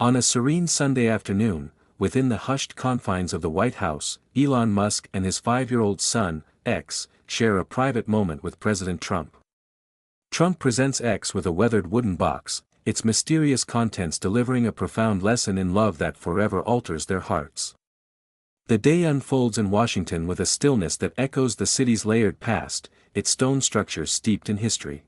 On a serene Sunday afternoon, within the hushed confines of the White House, Elon Musk and his 5-year-old son, X, share a private moment with President Trump. Trump presents X with a weathered wooden box, its mysterious contents delivering a profound lesson in love that forever alters their hearts. The day unfolds in Washington with a stillness that echoes the city's layered past, its stone structures steeped in history.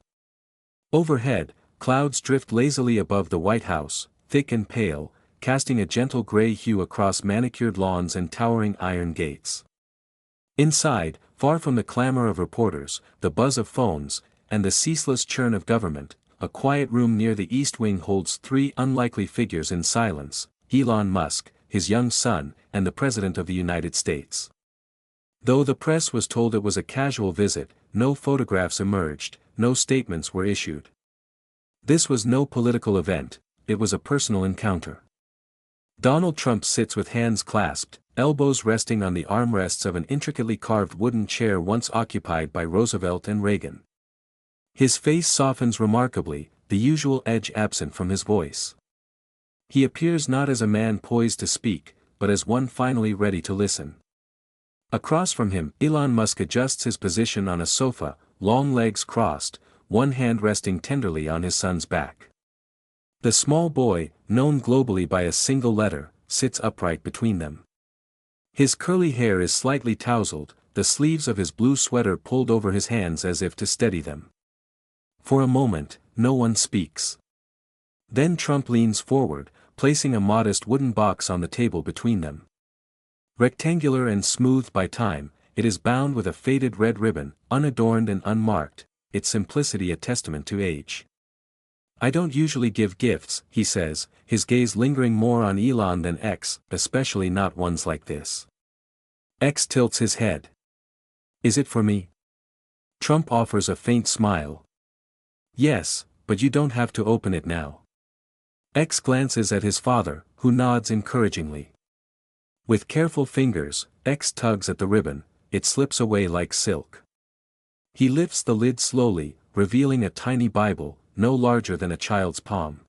Overhead, clouds drift lazily above the White House, thick and pale, casting a gentle gray hue across manicured lawns and towering iron gates. Inside, far from the clamor of reporters, the buzz of phones, and the ceaseless churn of government, a quiet room near the East Wing holds three unlikely figures in silence: Elon Musk, his young son, and the President of the United States. Though the press was told it was a casual visit, no photographs emerged, no statements were issued. This was no political event, it was a personal encounter. Donald Trump sits with hands clasped, elbows resting on the armrests of an intricately carved wooden chair once occupied by Roosevelt and Reagan. His face softens remarkably, the usual edge absent from his voice. He appears not as a man poised to speak, but as one finally ready to listen. Across from him, Elon Musk adjusts his position on a sofa, long legs crossed, one hand resting tenderly on his son's back. The small boy, known globally by a single letter, sits upright between them. His curly hair is slightly tousled, the sleeves of his blue sweater pulled over his hands as if to steady them. For a moment, no one speaks. Then Trump leans forward, placing a modest wooden box on the table between them. Rectangular and smoothed by time, it is bound with a faded red ribbon, unadorned and unmarked, its simplicity a testament to age. "I don't usually give gifts," he says, his gaze lingering more on Elon than X, especially not ones like this. X tilts his head. "Is it for me?" Trump offers a faint smile. "Yes, but you don't have to open it now." X glances at his father, who nods encouragingly. With careful fingers, X tugs at the ribbon, it slips away like silk. He lifts the lid slowly, revealing a tiny Bible, no larger than a child's palm.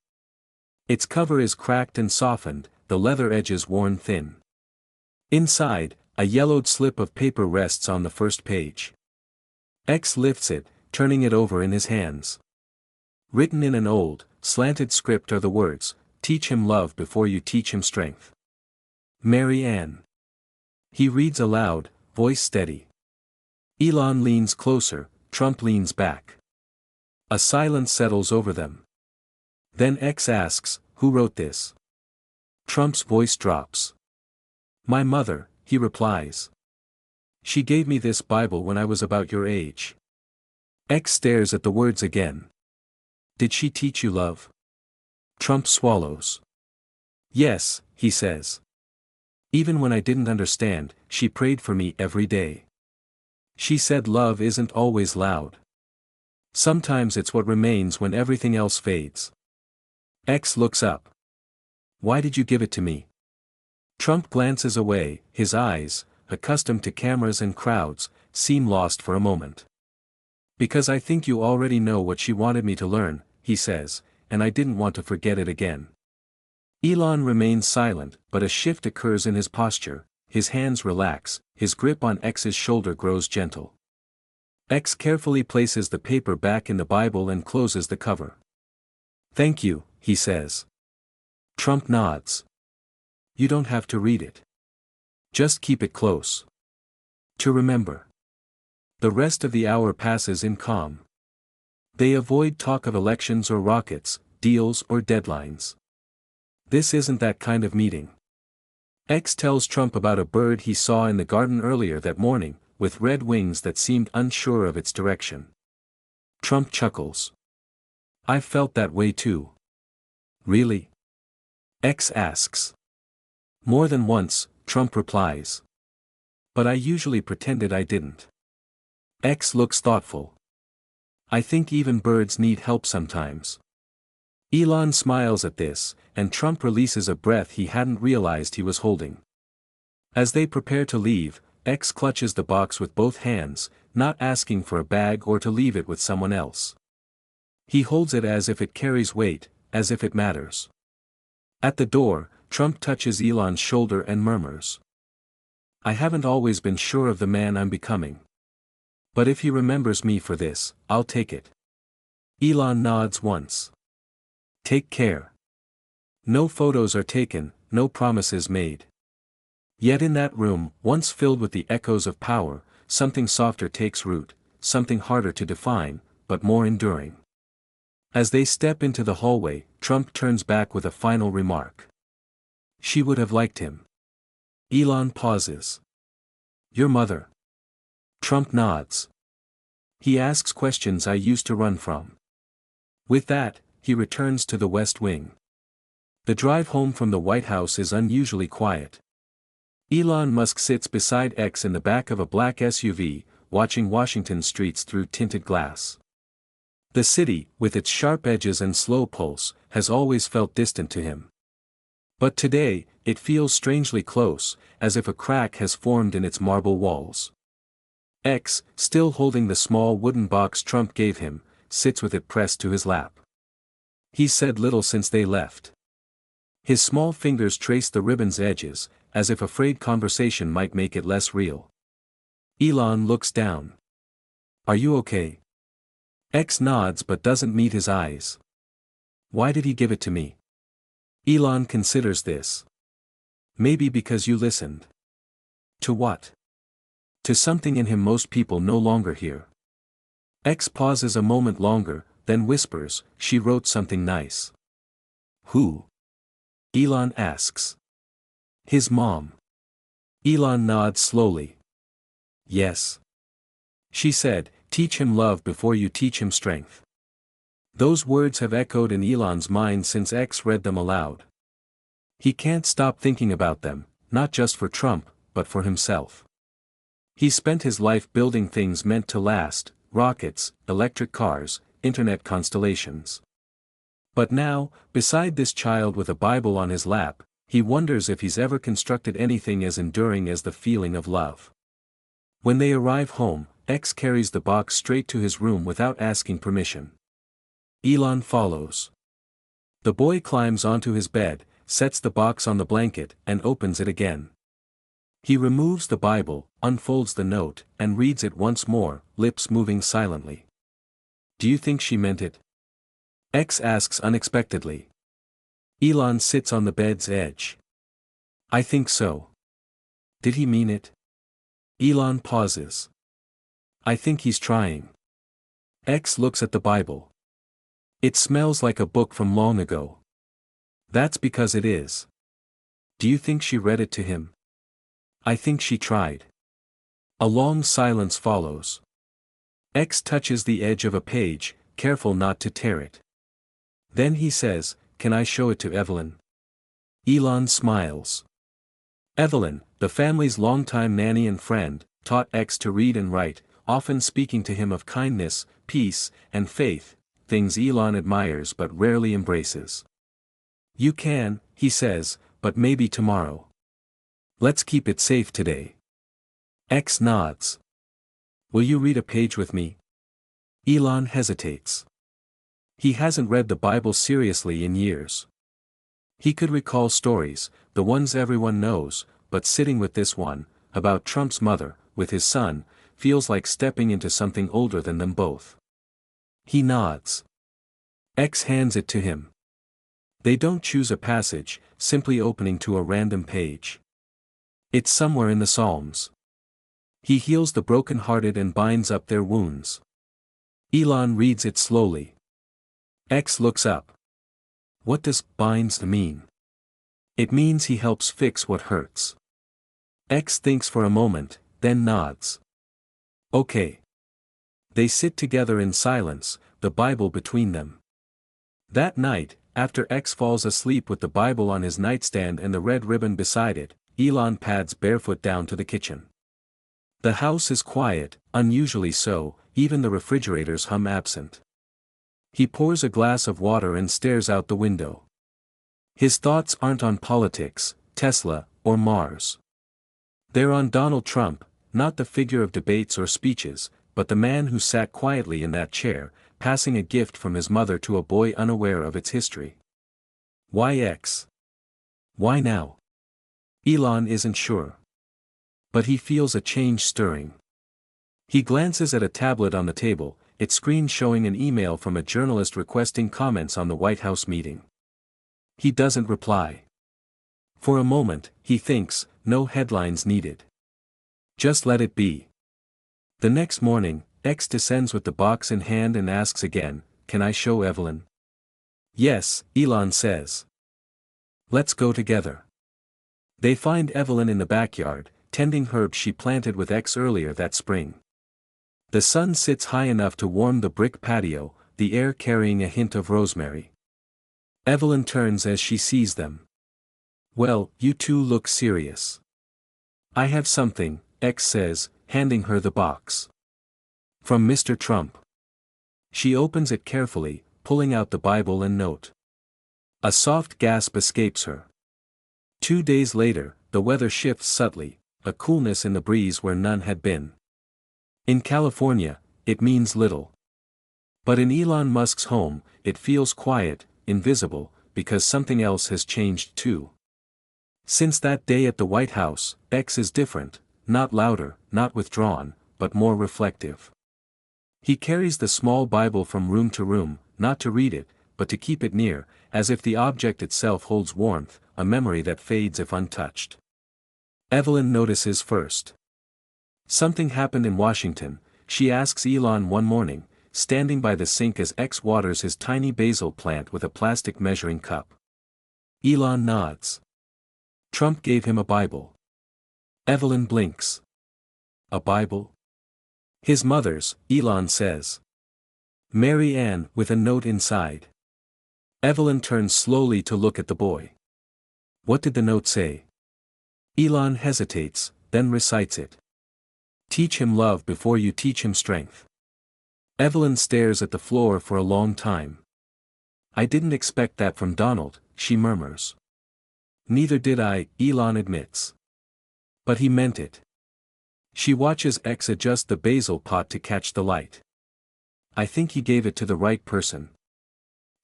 Its cover is cracked and softened, the leather edges worn thin. Inside, a yellowed slip of paper rests on the first page. X lifts it, turning it over in his hands. Written in an old, slanted script are the words, "Teach him love before you teach him strength. Mary Ann." He reads aloud, voice steady. Elon leans closer, Trump leans back. A silence settles over them. Then X asks, "Who wrote this?" Trump's voice drops. "My mother," he replies. "She gave me this Bible when I was about your age." X stares at the words again. "Did she teach you love?" Trump swallows. "Yes," he says. "Even when I didn't understand, she prayed for me every day. She said love isn't always loud. Sometimes it's what remains when everything else fades." X looks up. "Why did you give it to me?" Trump glances away, his eyes, accustomed to cameras and crowds, seem lost for a moment. "Because I think you already know what she wanted me to learn," he says, "and I didn't want to forget it again." Elon remains silent, but a shift occurs in his posture, his hands relax, his grip on X's shoulder grows gentle. X carefully places the paper back in the Bible and closes the cover. "Thank you," he says. Trump nods. "You don't have to read it. Just keep it close. To remember." The rest of the hour passes in calm. They avoid talk of elections or rockets, deals or deadlines. This isn't that kind of meeting. X tells Trump about a bird he saw in the garden earlier that morning, with red wings that seemed unsure of its direction. Trump chuckles. "I've felt that way too." "Really?" X asks. "More than once," Trump replies. "But I usually pretended I didn't." X looks thoughtful. "I think even birds need help sometimes." Elon smiles at this, and Trump releases a breath he hadn't realized he was holding. As they prepare to leave, X clutches the box with both hands, not asking for a bag or to leave it with someone else. He holds it as if it carries weight, as if it matters. At the door, Trump touches Elon's shoulder and murmurs. I haven't always been sure of the man I'm becoming. But if he remembers me for this, I'll take it. Elon nods once. Take care. No photos are taken, no promises made. Yet in that room, once filled with the echoes of power, something softer takes root, something harder to define, but more enduring. As they step into the hallway, Trump turns back with a final remark. She would have liked him. Elon pauses. Your mother? Trump nods. He asks questions I used to run from. With that, he returns to the West Wing. The drive home from the White House is unusually quiet. Elon Musk sits beside X in the back of a black SUV, watching Washington streets through tinted glass. The city, with its sharp edges and slow pulse, has always felt distant to him. But today, it feels strangely close, as if a crack has formed in its marble walls. X, still holding the small wooden box Trump gave him, sits with it pressed to his lap. He's said little since they left. His small fingers trace the ribbon's edges, as if afraid conversation might make it less real. Elon looks down. Are you okay? X nods but doesn't meet his eyes. Why did he give it to me? Elon considers this. Maybe because you listened. To what? To something in him most people no longer hear. X pauses a moment longer, then whispers, she wrote something nice. Who? Elon asks. His mom. Elon nods slowly. Yes. She said, teach him love before you teach him strength. Those words have echoed in Elon's mind since X read them aloud. He can't stop thinking about them, not just for Trump, but for himself. He spent his life building things meant to last, rockets, electric cars, internet constellations. But now, beside this child with a Bible on his lap, he wonders if he's ever constructed anything as enduring as the feeling of love. When they arrive home, X carries the box straight to his room without asking permission. Elon follows. The boy climbs onto his bed, sets the box on the blanket, and opens it again. He removes the Bible, unfolds the note, and reads it once more, lips moving silently. Do you think she meant it? X asks unexpectedly. Elon sits on the bed's edge. I think so. Did he mean it? Elon pauses. I think he's trying. X looks at the Bible. It smells like a book from long ago. That's because it is. Do you think she read it to him? I think she tried. A long silence follows. X touches the edge of a page, careful not to tear it. Then he says, can I show it to Evelyn? Elon smiles. Evelyn, the family's longtime nanny and friend, taught X to read and write, often speaking to him of kindness, peace, and faith, things Elon admires but rarely embraces. You can, he says, but maybe tomorrow. Let's keep it safe today. X nods. Will you read a page with me? Elon hesitates. He hasn't read the Bible seriously in years. He could recall stories, the ones everyone knows, but sitting with this one, about Trump's mother, with his son, feels like stepping into something older than them both. He nods. X hands it to him. They don't choose a passage, simply opening to a random page. It's somewhere in the Psalms. He heals the broken-hearted and binds up their wounds. Elon reads it slowly. X looks up. What does binds mean? It means he helps fix what hurts. X thinks for a moment, then nods. Okay. They sit together in silence, the Bible between them. That night, after X falls asleep with the Bible on his nightstand and the red ribbon beside it, Elon pads barefoot down to the kitchen. The house is quiet, unusually so, even the refrigerators hum absent. He pours a glass of water and stares out the window. His thoughts aren't on politics, Tesla, or Mars. They're on Donald Trump, not the figure of debates or speeches, but the man who sat quietly in that chair, passing a gift from his mother to a boy unaware of its history. Why X? Why now? Elon isn't sure. But he feels a change stirring. He glances at a tablet on the table, its screen showing an email from a journalist requesting comments on the White House meeting. He doesn't reply. For a moment, he thinks, no headlines needed. Just let it be. The next morning, X descends with the box in hand and asks again, "Can I show Evelyn?" "Yes," Elon says. "Let's go together." They find Evelyn in the backyard, tending herbs she planted with X earlier that spring. The sun sits high enough to warm the brick patio, the air carrying a hint of rosemary. Evelyn turns as she sees them. "Well, you two look serious." "I have something," X says, handing her the box. "From Mr. Trump." She opens it carefully, pulling out the Bible and note. A soft gasp escapes her. 2 days later, the weather shifts subtly, a coolness in the breeze where none had been. In California, it means little. But in Elon Musk's home, it feels quiet, invisible, because something else has changed too. Since that day at the White House, X is different, not louder, not withdrawn, but more reflective. He carries the small Bible from room to room, not to read it, but to keep it near, as if the object itself holds warmth, a memory that fades if untouched. Evelyn notices first. Something happened in Washington, she asks Elon one morning, standing by the sink as X waters his tiny basil plant with a plastic measuring cup. Elon nods. Trump gave him a Bible. Evelyn blinks. A Bible? His mother's, Elon says. Mary Ann, with a note inside. Evelyn turns slowly to look at the boy. What did the note say? Elon hesitates, then recites it. Teach him love before you teach him strength. Evelyn stares at the floor for a long time. I didn't expect that from Donald, she murmurs. Neither did I, Elon admits. But he meant it. She watches X adjust the basil pot to catch the light. I think he gave it to the right person.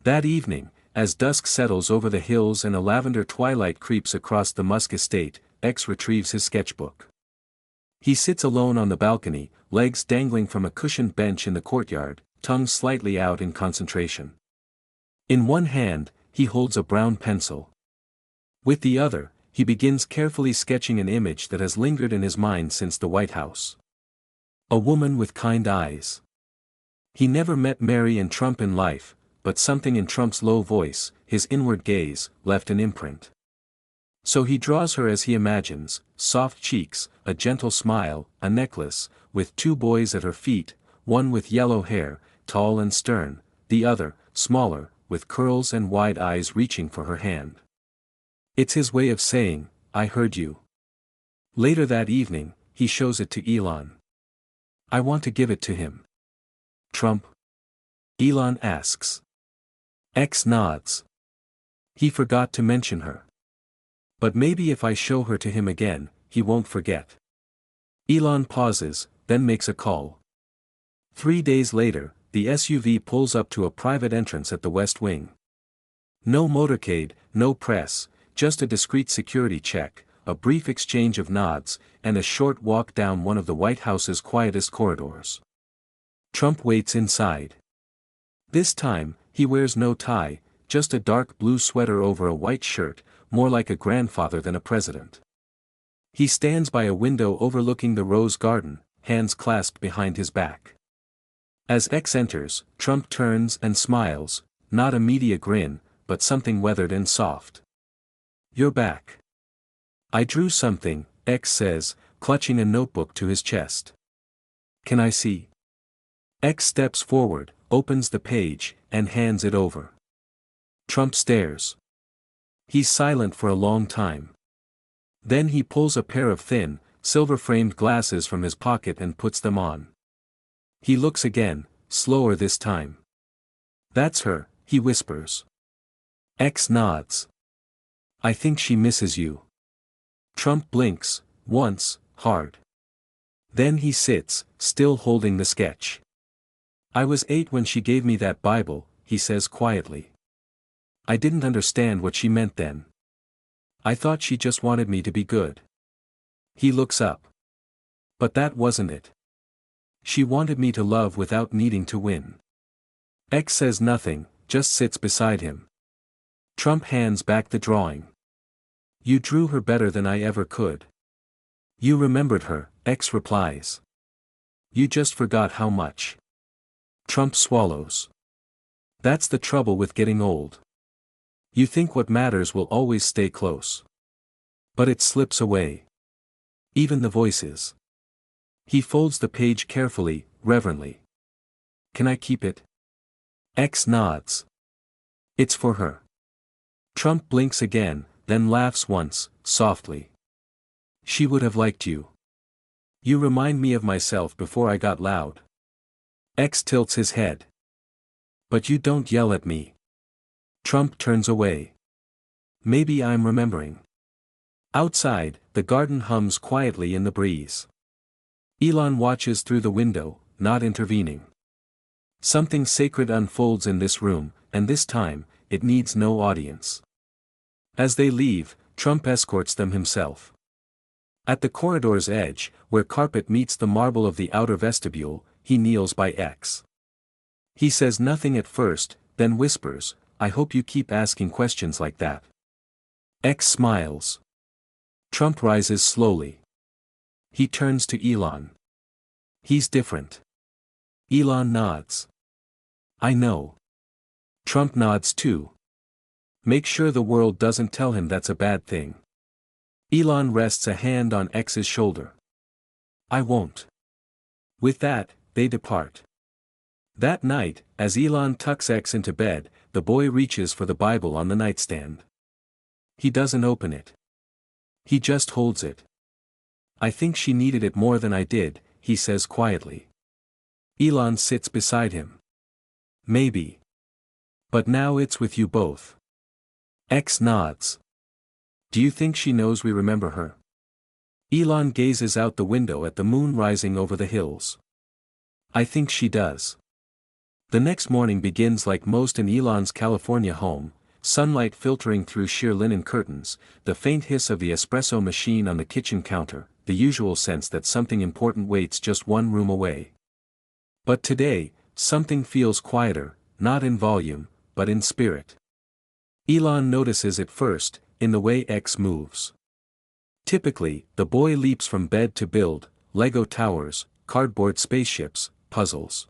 That evening, as dusk settles over the hills and a lavender twilight creeps across the Musk estate, X retrieves his sketchbook. He sits alone on the balcony, legs dangling from a cushioned bench in the courtyard, tongue slightly out in concentration. In one hand, he holds a brown pencil. With the other, he begins carefully sketching an image that has lingered in his mind since the White House. A woman with kind eyes. He never met Mary and Trump in life, but something in Trump's low voice, his inward gaze, left an imprint. So he draws her as he imagines, soft cheeks, a gentle smile, a necklace, with 2 boys at her feet, one with yellow hair, tall and stern, the other, smaller, with curls and wide eyes reaching for her hand. It's his way of saying, I heard you. Later that evening, he shows it to Elon. I want to give it to him. Trump? Elon asks. X nods. He forgot to mention her. But maybe if I show her to him again, he won't forget. Elon pauses, then makes a call. 3 days later, the SUV pulls up to a private entrance at the West Wing. No motorcade, no press, just a discreet security check, a brief exchange of nods, and a short walk down one of the White House's quietest corridors. Trump waits inside. This time, he wears no tie, just a dark blue sweater over a white shirt, more like a grandfather than a president. He stands by a window overlooking the rose garden, hands clasped behind his back. As X enters, Trump turns and smiles, not a media grin, but something weathered and soft. You're back. I drew something, X says, clutching a notebook to his chest. Can I see? X steps forward, opens the page, and hands it over. Trump stares. He's silent for a long time. Then he pulls a pair of thin, silver-framed glasses from his pocket and puts them on. He looks again, slower this time. That's her, he whispers. X nods. I think she misses you. Trump blinks, once, hard. Then he sits, still holding the sketch. I was 8 when she gave me that Bible, he says quietly. I didn't understand what she meant then. I thought she just wanted me to be good. He looks up. But that wasn't it. She wanted me to love without needing to win. X says nothing, just sits beside him. Trump hands back the drawing. You drew her better than I ever could. You remembered her, X replies. You just forgot how much. Trump swallows. That's the trouble with getting old. You think what matters will always stay close. But it slips away. Even the voices. He folds the page carefully, reverently. Can I keep it? X nods. It's for her. Trump blinks again, then laughs once, softly. She would have liked you. You remind me of myself before I got loud. X tilts his head. But you don't yell at me. Trump turns away. Maybe I'm remembering. Outside, the garden hums quietly in the breeze. Elon watches through the window, not intervening. Something sacred unfolds in this room, and this time, it needs no audience. As they leave, Trump escorts them himself. At the corridor's edge, where carpet meets the marble of the outer vestibule, he kneels by X. He says nothing at first, then whispers, I hope you keep asking questions like that. X smiles. Trump rises slowly. He turns to Elon. He's different. Elon nods. I know. Trump nods too. Make sure the world doesn't tell him that's a bad thing. Elon rests a hand on X's shoulder. I won't. With that, they depart. That night, as Elon tucks X into bed, the boy reaches for the Bible on the nightstand. He doesn't open it. He just holds it. I think she needed it more than I did, he says quietly. Elon sits beside him. Maybe. But now it's with you both. X nods. Do you think she knows we remember her? Elon gazes out the window at the moon rising over the hills. I think she does. The next morning begins like most in Elon's California home, sunlight filtering through sheer linen curtains, the faint hiss of the espresso machine on the kitchen counter, the usual sense that something important waits just one room away. But today, something feels quieter, not in volume, but in spirit. Elon notices it first, in the way X moves. Typically, the boy leaps from bed to build, Lego towers, cardboard spaceships, puzzles.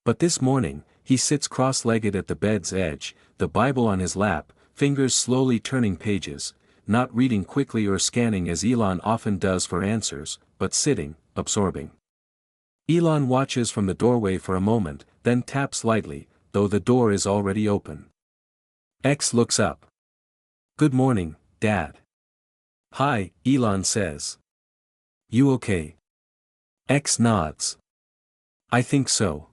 But this morning, he sits cross-legged at the bed's edge, the Bible on his lap, fingers slowly turning pages, not reading quickly or scanning as Elon often does for answers, but sitting, absorbing. Elon watches from the doorway for a moment, then taps lightly, though the door is already open. X looks up. Good morning, Dad. Hi, Elon says. You okay? X nods. I think so.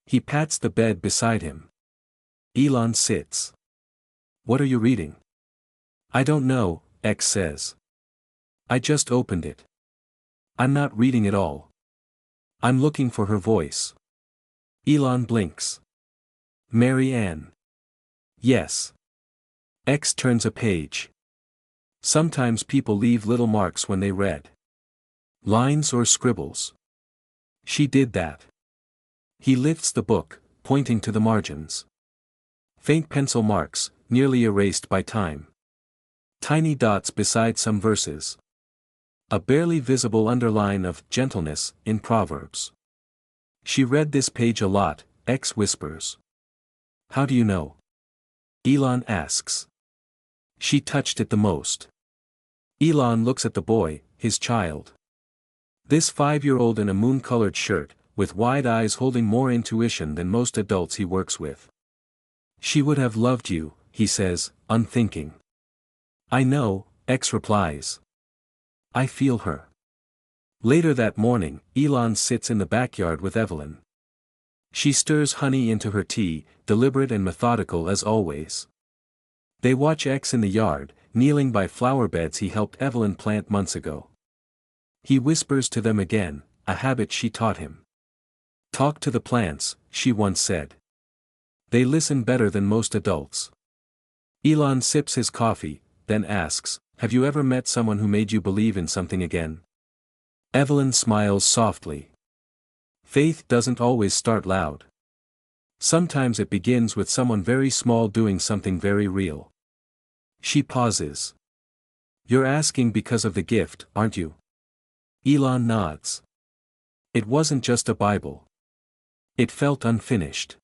He pats the bed beside him. Elon sits. What are you reading? I don't know, X says. I just opened it. I'm not reading it all. I'm looking for her voice. Elon blinks. Mary Ann. Yes. X turns a page. Sometimes people leave little marks when they read. Lines or scribbles. She did that. He lifts the book, pointing to the margins. Faint pencil marks, nearly erased by time. Tiny dots beside some verses. A barely visible underline of gentleness in Proverbs. She read this page a lot, X whispers. How do you know? Elon asks. She touched it the most. Elon looks at the boy, his child. This 5-year-old in a moon-colored shirt, with wide eyes holding more intuition than most adults he works with. She would have loved you, he says, unthinking. I know, X replies. I feel her. Later that morning, Elon sits in the backyard with Evelyn. She stirs honey into her tea, deliberate and methodical as always. They watch X in the yard, kneeling by flower beds he helped Evelyn plant months ago. He whispers to them again, a habit she taught him. Talk to the plants, she once said. They listen better than most adults. Elon sips his coffee, then asks, "Have you ever met someone who made you believe in something again?" Evelyn smiles softly. Faith doesn't always start loud. Sometimes it begins with someone very small doing something very real. She pauses. "You're asking because of the gift, aren't you?" Elon nods. It wasn't just a Bible. It felt unfinished.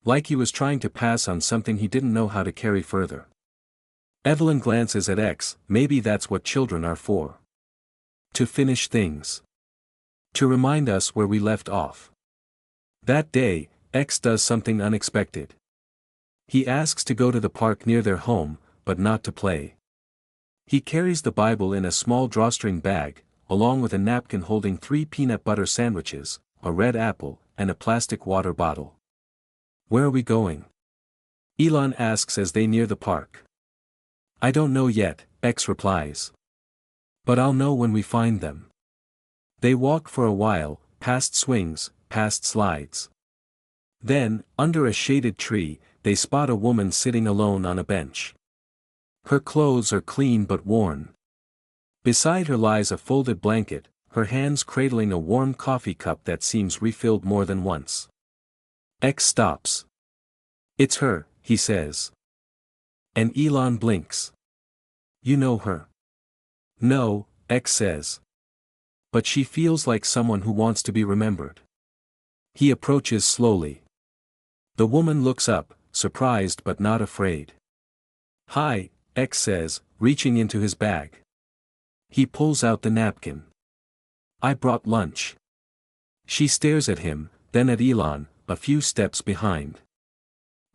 Like he was trying to pass on something he didn't know how to carry further. Evelyn glances at X. Maybe that's what children are for. To finish things. To remind us where we left off. That day, X does something unexpected. He asks to go to the park near their home, but not to play. He carries the Bible in a small drawstring bag, along with a napkin holding 3 peanut butter sandwiches, a red apple, and a plastic water bottle. "Where are we going?" Elon asks as they near the park. "I don't know yet," X replies. "But I'll know when we find them." They walk for a while, past swings, past slides. Then, under a shaded tree, they spot a woman sitting alone on a bench. Her clothes are clean but worn. Beside her lies a folded blanket, her hands cradling a warm coffee cup that seems refilled more than once. X stops. "It's her," he says. And Elon blinks. "You know her?" "No," X says. "But she feels like someone who wants to be remembered." He approaches slowly. The woman looks up, surprised but not afraid. "Hi," X says, reaching into his bag. He pulls out the napkin. "I brought lunch." She stares at him, then at Elon, a few steps behind.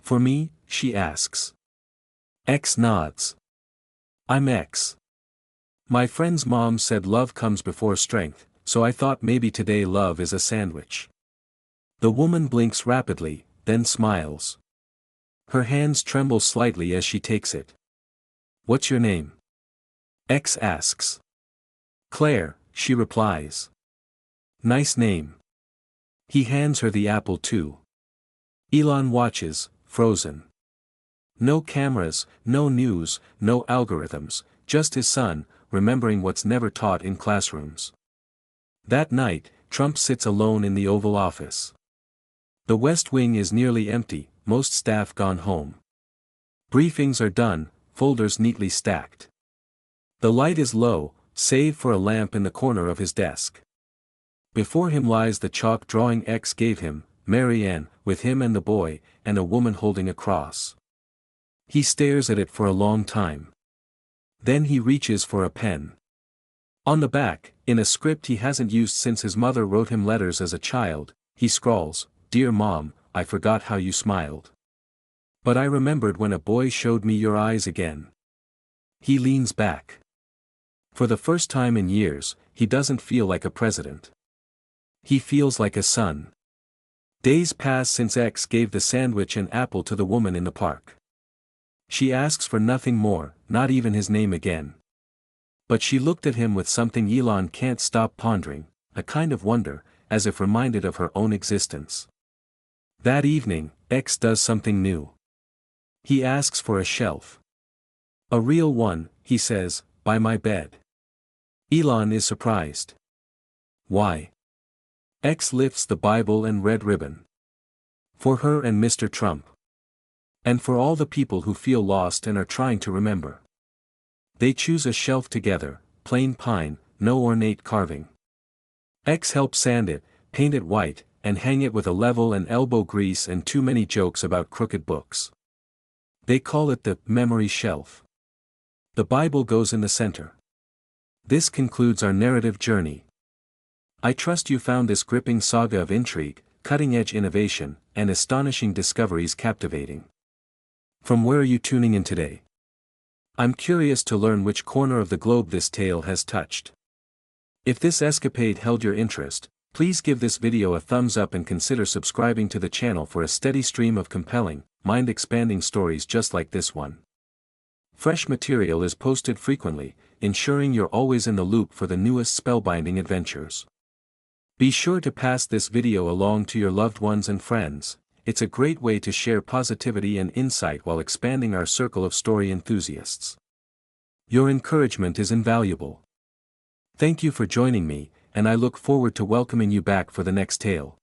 "For me?" she asks. X nods. "I'm X. My friend's mom said love comes before strength, so I thought maybe today love is a sandwich." The woman blinks rapidly, then smiles. Her hands tremble slightly as she takes it. "What's your name?" X asks. "Claire," she replies. "Nice name." He hands her the apple too. Elon watches, frozen. No cameras, no news, no algorithms, just his son, remembering what's never taught in classrooms. That night, Trump sits alone in the Oval Office. The West Wing is nearly empty, most staff gone home. Briefings are done, folders neatly stacked. The light is low, save for a lamp in the corner of his desk. Before him lies the chalk drawing X gave him, Mary Ann, with him and the boy, and a woman holding a cross. He stares at it for a long time. Then he reaches for a pen. On the back, in a script he hasn't used since his mother wrote him letters as a child, he scrawls, "Dear Mom, I forgot how you smiled. But I remembered when a boy showed me your eyes again." He leans back. For the first time in years, he doesn't feel like a president. He feels like a son. Days pass since X gave the sandwich and apple to the woman in the park. She asks for nothing more, not even his name again. But she looked at him with something Elon can't stop pondering, a kind of wonder, as if reminded of her own existence. That evening, X does something new. He asks for a shelf. "A real one," he says, "by my bed." Elon is surprised. "Why?" X lifts the Bible and red ribbon. "For her and Mr. Trump. And for all the people who feel lost and are trying to remember." They choose a shelf together, plain pine, no ornate carving. X helps sand it, paint it white, and hang it with a level and elbow grease and too many jokes about crooked books. They call it the memory shelf. The Bible goes in the center. This concludes our narrative journey. I trust you found this gripping saga of intrigue, cutting-edge innovation, and astonishing discoveries captivating. From where are you tuning in today? I'm curious to learn which corner of the globe this tale has touched. If this escapade held your interest, please give this video a thumbs up and consider subscribing to the channel for a steady stream of compelling, mind-expanding stories just like this one. Fresh material is posted frequently, ensuring you're always in the loop for the newest spellbinding adventures. Be sure to pass this video along to your loved ones and friends. It's a great way to share positivity and insight while expanding our circle of story enthusiasts. Your encouragement is invaluable. Thank you for joining me, and I look forward to welcoming you back for the next tale.